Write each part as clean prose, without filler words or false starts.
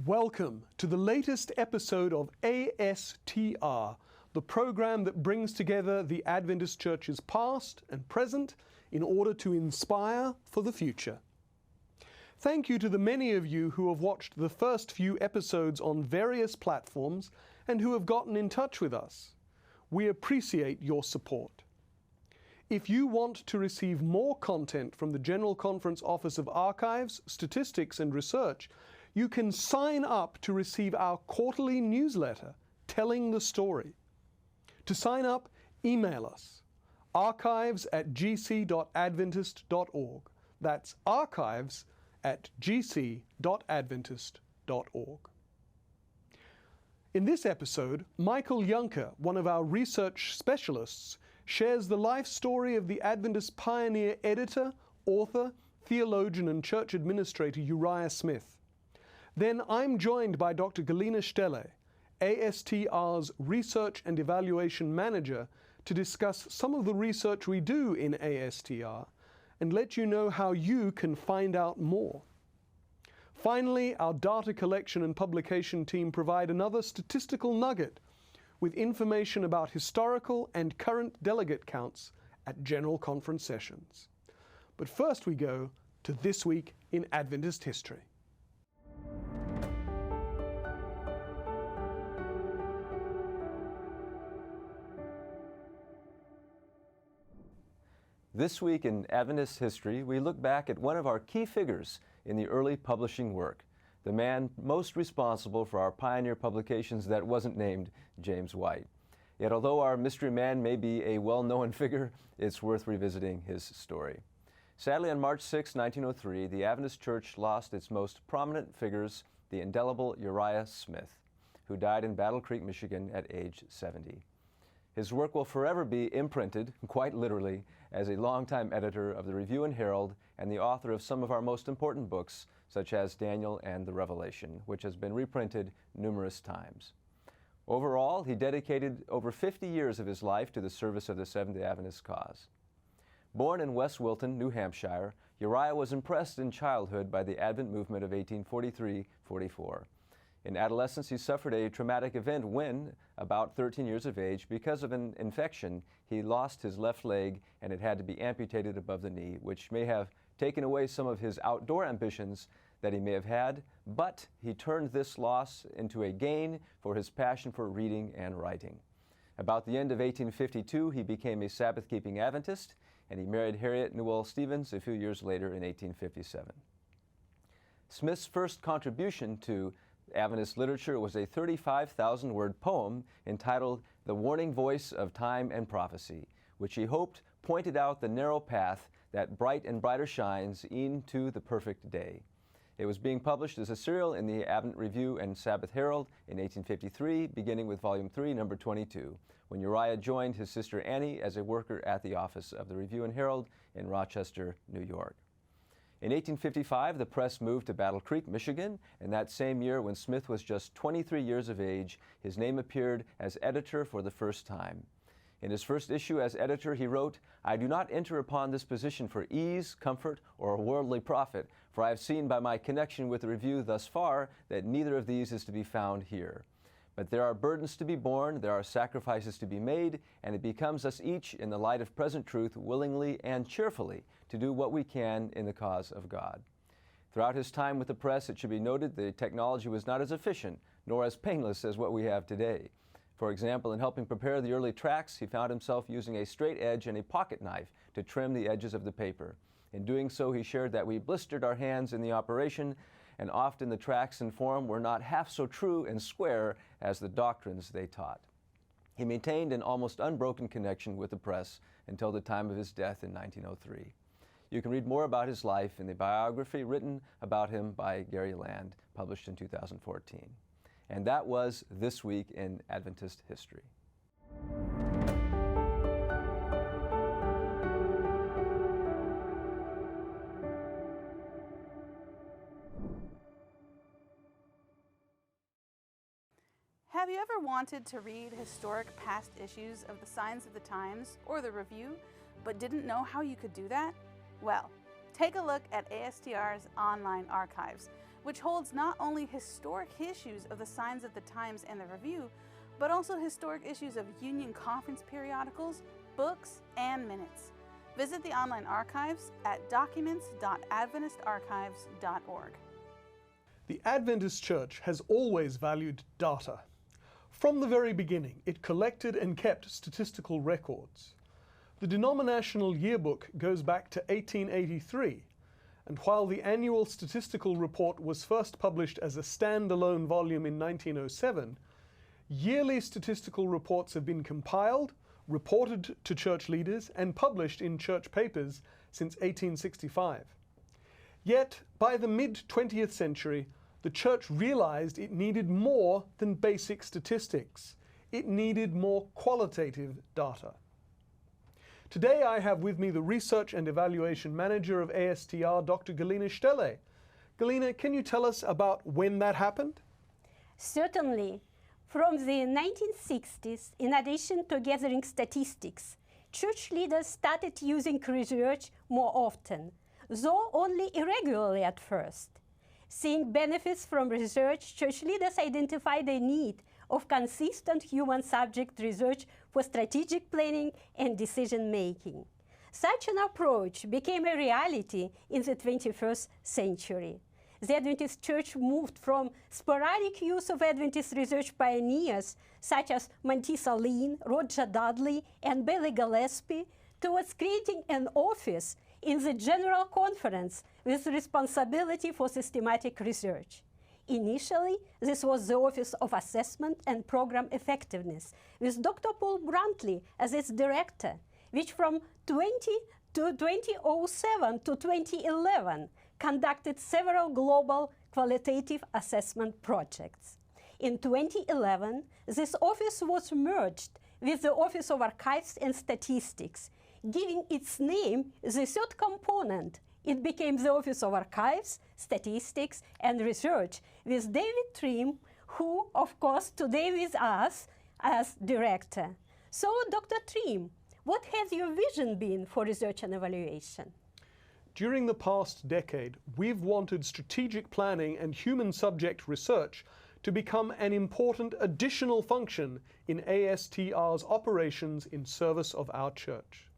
Welcome to the latest episode of ASTR, the program that brings together the Adventist Church's past and present in order to inspire for the future. Thank you to the many of you who have watched the first few episodes on various platforms and who have gotten in touch with us. We appreciate your support. If you want to receive more content from the General Conference Office of Archives, Statistics and Research, you can sign up to receive our quarterly newsletter, Telling the Story. To sign up, email us, archives@gc.adventist.org. That's archives@gc.adventist.org. In this episode, Michael Juncker, one of our research specialists, shares the life story of the Adventist pioneer editor, author, theologian, and church administrator Uriah Smith. Then I'm joined by Dr. Galina Stelle, ASTR's Research and Evaluation Manager, to discuss some of the research we do in ASTR and let you know how you can find out more. Finally, our data collection and publication team provide another statistical nugget with information about historical and current delegate counts at General Conference sessions. But first we go to This Week in Adventist History. This week in Adventist history, we look back at one of our key figures in the early publishing work, the man most responsible for our pioneer publications that wasn't named James White. Yet although our mystery man may be a well-known figure, it's worth revisiting his story. Sadly, on March 6, 1903, the Adventist Church lost its most prominent figures, the indelible Uriah Smith, who died in Battle Creek, Michigan at age 70. His work will forever be imprinted, quite literally, as a longtime editor of the Review and Herald and the author of some of our most important books, such as Daniel and the Revelation, which has been reprinted numerous times. Overall, he dedicated over 50 years of his life to the service of the Seventh-day Adventist cause. Born in West Wilton, New Hampshire, Uriah was impressed in childhood by the Advent movement of 1843-44. In adolescence, he suffered a traumatic event when, about 13 years of age, because of an infection, he lost his left leg and it had to be amputated above the knee, which may have taken away some of his outdoor ambitions that he may have had, but he turned this loss into a gain for his passion for reading and writing. About the end of 1852, he became a Sabbath-keeping Adventist, and he married Harriet Newell Stevens a few years later in 1857. Smith's first contribution to Adventist literature was a 35,000-word poem entitled The Warning Voice of Time and Prophecy, which he hoped pointed out the narrow path that bright and brighter shines into the perfect day. It was being published as a serial in the Advent Review and Sabbath Herald in 1853, beginning with Volume 3, number 22, when Uriah joined his sister Annie as a worker at the office of the Review and Herald in Rochester, New York. In 1855, the press moved to Battle Creek, Michigan, and that same year, when Smith was just 23 years of age, his name appeared as editor for the first time. In his first issue as editor, he wrote, "I do not enter upon this position for ease, comfort, or worldly profit, for I have seen by my connection with the Review thus far that neither of these is to be found here. But there are burdens to be borne, there are sacrifices to be made, and it becomes us each, in the light of present truth, willingly and cheerfully to do what we can in the cause of God." Throughout his time with the press, it should be noted the technology was not as efficient nor as painless as what we have today. For example, in helping prepare the early tracts, he found himself using a straight edge and a pocket knife to trim the edges of the paper. In doing so, he shared that we blistered our hands in the operation, and often the tracts and form were not half so true and square as the doctrines they taught. He maintained an almost unbroken connection with the press until the time of his death in 1903. You can read more about his life in the biography written about him by Gary Land, published in 2014. And that was This Week in Adventist History. Have you ever wanted to read historic past issues of the Signs of the Times or the Review, but didn't know how you could do that? Well, take a look at ASTR's online archives. which holds not only historic issues of the Signs of the Times and the Review, but also historic issues of Union Conference periodicals, books, and minutes. Visit the online archives at documents.adventistarchives.org. The Adventist Church has always valued data. From the very beginning, it collected and kept statistical records. The denominational yearbook goes back to 1883, and while the annual statistical report was first published as a standalone volume in 1907, yearly statistical reports have been compiled, reported to church leaders, and published in church papers since 1865. Yet, by the mid-20th century, the church realized it needed more than basic statistics. It needed more qualitative data. Today I have with me the Research and Evaluation Manager of ASTR, Dr. Galina Stelle. Galina, can you tell us about when that happened? Certainly. From the 1960s, in addition to gathering statistics, church leaders started using research more often, though only irregularly at first. Seeing benefits from research, church leaders identified the need of consistent human subject research for strategic planning and decision-making. Such an approach became a reality in the 21st century. The Adventist Church moved from sporadic use of Adventist research pioneers such as Montisa Lin, Roger Dudley, and Bailey Gillespie towards creating an office in the General Conference with responsibility for systematic research. Initially, this was the Office of Assessment and Program Effectiveness, with Dr. Paul Brantley as its director, which from 2007 to 2011 conducted several global qualitative assessment projects. In 2011, this office was merged with the Office of Archives and Statistics, giving its name the third component. It became the Office of Archives, Statistics, and Research, with David Trim, who, of course, today with us as director. So, Dr. Trim, what has your vision been for research and evaluation? During the past decade, we've wanted strategic planning and human subject research to become an important additional function in ASTR's operations in service of our church.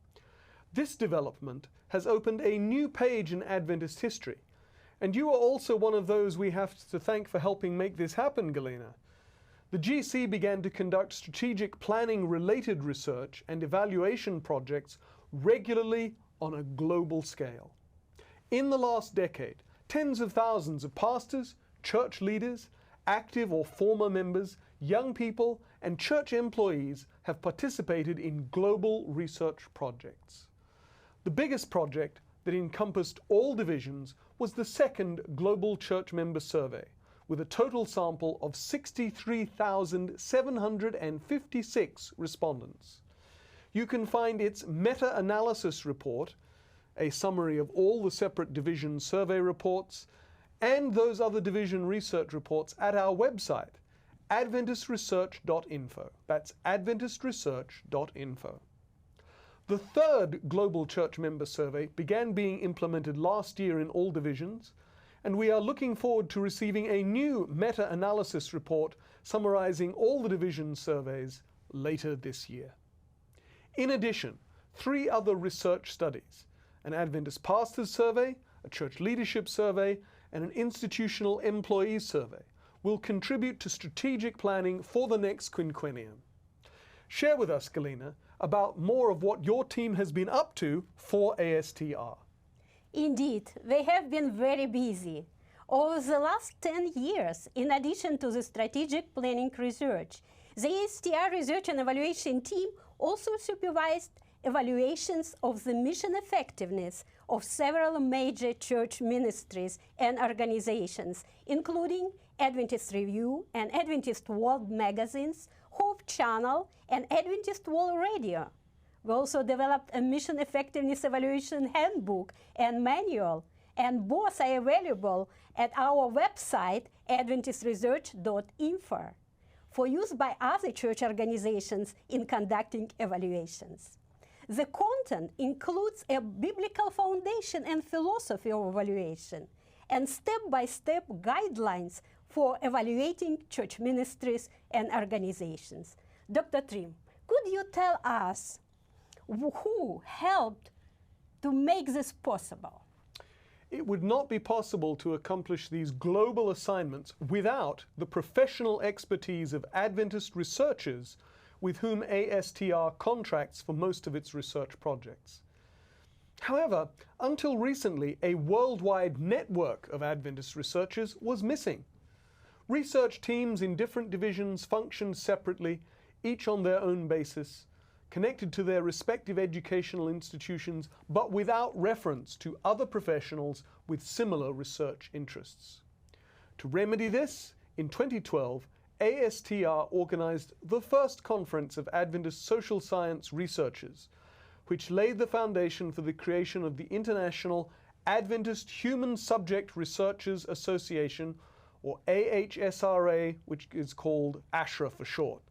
This development has opened a new page in Adventist history, and you are also one of those we have to thank for helping make this happen, Galina. The GC began to conduct strategic planning-related research and evaluation projects regularly on a global scale. In the last decade, tens of thousands of pastors, church leaders, active or former members, young people, and church employees have participated in global research projects. The biggest project that encompassed all divisions was the second Global Church Member Survey, with a total sample of 63,756 respondents. You can find its meta-analysis report, a summary of all the separate division survey reports, and those other division research reports at our website, adventistresearch.info. That's adventistresearch.info. The third Global Church Member Survey began being implemented last year in all divisions, and we are looking forward to receiving a new meta-analysis report summarizing all the division surveys later this year. In addition, 3 other research studies, an Adventist Pastors Survey, a Church Leadership Survey, and an Institutional Employees Survey, will contribute to strategic planning for the next quinquennium. Share with us, Galina, about more of what your team has been up to for ASTR. Indeed, they have been very busy. Over the last 10 years, in addition to the strategic planning research, the ASTR Research and Evaluation team also supervised evaluations of the mission effectiveness of several major church ministries and organizations, including Adventist Review and Adventist World magazines, Hope Channel, and Adventist World Radio. We also developed a mission effectiveness evaluation handbook and manual, and both are available at our website, adventistresearch.info, for use by other church organizations in conducting evaluations. The content includes a biblical foundation and philosophy of evaluation, and step-by-step guidelines for evaluating church ministries and organizations. Dr. Trim, could you tell us who helped to make this possible? It would not be possible to accomplish these global assignments without the professional expertise of Adventist researchers with whom ASTR contracts for most of its research projects. However, until recently, a worldwide network of Adventist researchers was missing. Research teams in different divisions functioned separately, each on their own basis, connected to their respective educational institutions, but without reference to other professionals with similar research interests. To remedy this, in 2012, ASTR organized the first conference of Adventist social science researchers, which laid the foundation for the creation of the International Adventist Human Subject Researchers Association, or AHSRA, which is called ASHRA for short.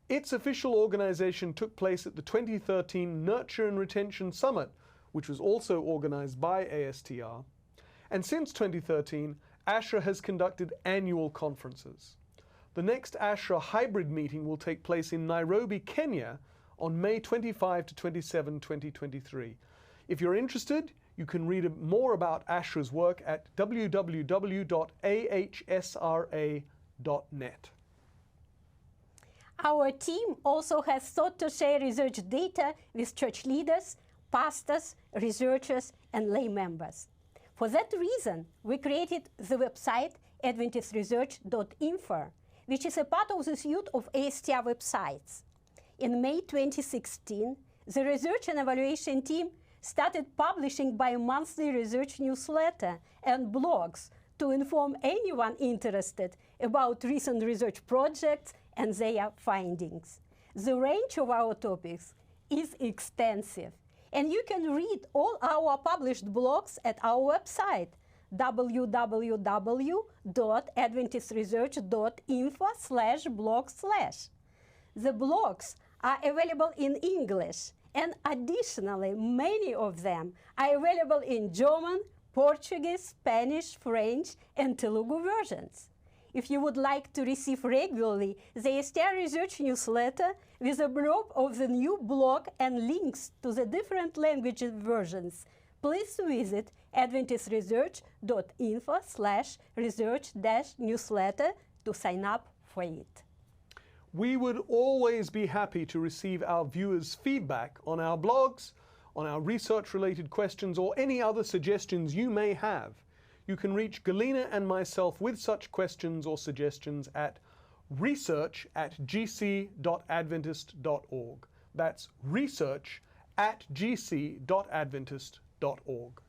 Its official organization took place at the 2013 Nurture and Retention Summit, which was also organized by ASTR. And since 2013, ASHRA has conducted annual conferences. The next ASHRA hybrid meeting will take place in Nairobi, Kenya on May 25 to 27, 2023. If you're interested, you can read more about ASHRA's work at www.ahsra.net. Our team also has sought to share research data with church leaders, pastors, researchers, and lay members. For that reason, we created the website adventistresearch.info, which is a part of the suite of ASTR websites. In May 2016, the research and evaluation team started publishing bi-monthly research newsletter and blogs to inform anyone interested about recent research projects and their findings. The range of our topics is extensive, and you can read all our published blogs at our website, www.adventistresearch.info/blog/. The blogs are available in English, and additionally, many of them are available in German, Portuguese, Spanish, French, and Telugu versions. If you would like to receive regularly the ASTR Research newsletter with a blurb of the new blog and links to the different language versions, please visit adventistresearch.info/research-newsletter to sign up for it. We would always be happy to receive our viewers' feedback on our blogs, on our research-related questions, or any other suggestions you may have. You can reach Galina and myself with such questions or suggestions at research@gc.adventist.org. That's research@gc.adventist.org.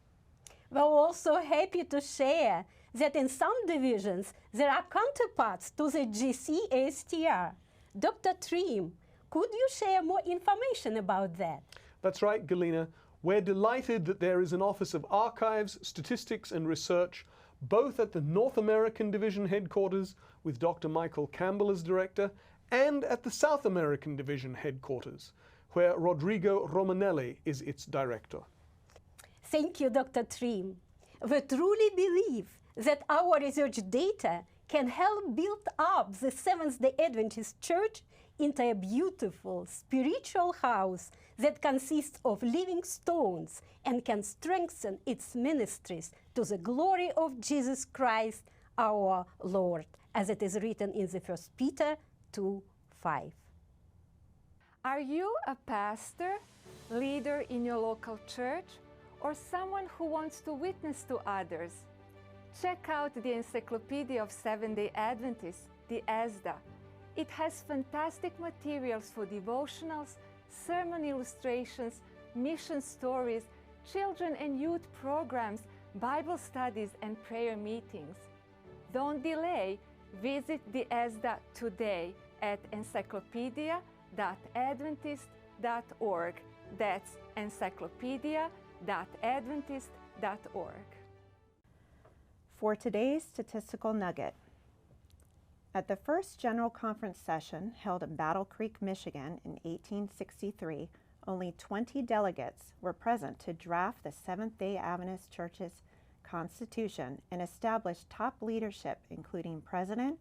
We're also happy to share that in some divisions there are counterparts to the GC ASTR. Dr. Trim, could you share more information about that? That's right, Galina. We're delighted that there is an Office of Archives, Statistics and Research, both at the North American Division headquarters with Dr. Michael Campbell as director, and at the South American Division headquarters, where Rodrigo Romanelli is its director. Thank you, Dr. Trim. We truly believe that our research data can help build up the Seventh-day Adventist Church into a beautiful spiritual house that consists of living stones and can strengthen its ministries to the glory of Jesus Christ, our Lord, as it is written in the 1 Peter 2:5. Are you a pastor, leader in your local church, or someone who wants to witness to others? Check out the Encyclopedia of Seventh-day Adventists, the ASTR. It has fantastic materials for devotionals, sermon illustrations, mission stories, children and youth programs, Bible studies, and prayer meetings. Don't delay. Visit the ASTR today at encyclopedia.adventist.org. That's encyclopedia.adventist.org. For today's statistical nugget, at the first General Conference session held in Battle Creek, Michigan in 1863, only 20 delegates were present to draft the Seventh-day Adventist Church's Constitution and established top leadership, including president,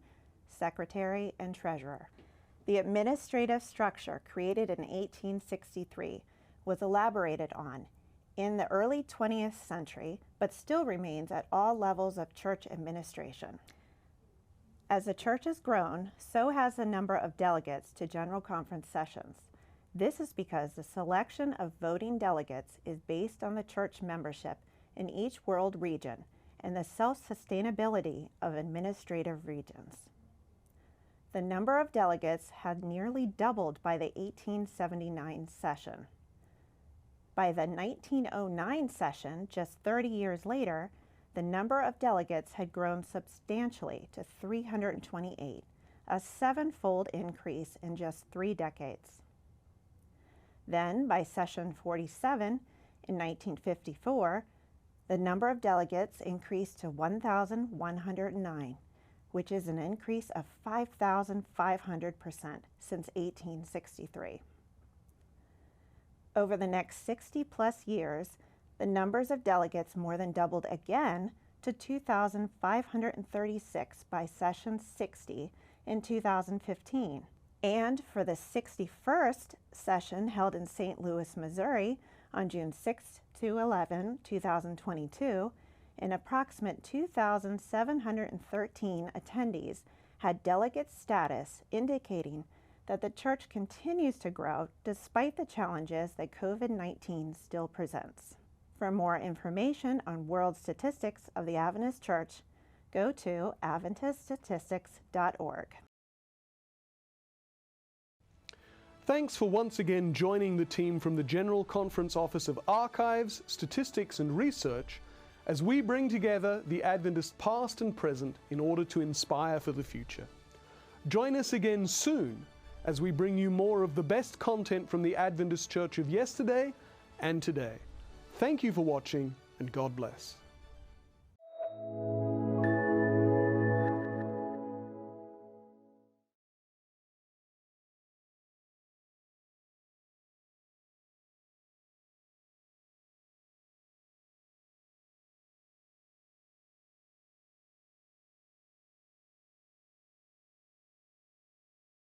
secretary, and treasurer. The administrative structure created in 1863 was elaborated on in the early 20th century, but still remains at all levels of church administration. As the church has grown, so has the number of delegates to General Conference sessions. This is because the selection of voting delegates is based on the church membership in each world region and the self-sustainability of administrative regions. The number of delegates had nearly doubled by the 1879 session. By the 1909 session, just 30 years later, the number of delegates had grown substantially to 328, a seven-fold increase in just 3 decades. Then, by session 47 in 1954, the number of delegates increased to 1,109, which is an increase of 5,500% since 1863. Over the next 60-plus years, the numbers of delegates more than doubled again to 2,536 by session 60 in 2015. And for the 61st session held in St. Louis, Missouri on June 6 to 11, 2022, an approximate 2,713 attendees had delegate status, indicating that the church continues to grow despite the challenges that COVID-19 still presents. For more information on world statistics of the Adventist Church, go to AdventistStatistics.org. Thanks for once again joining the team from the General Conference Office of Archives, Statistics and Research as we bring together the Adventist past and present in order to inspire for the future. Join us again soon as we bring you more of the best content from the Adventist Church of yesterday and today. Thank you for watching, and God bless.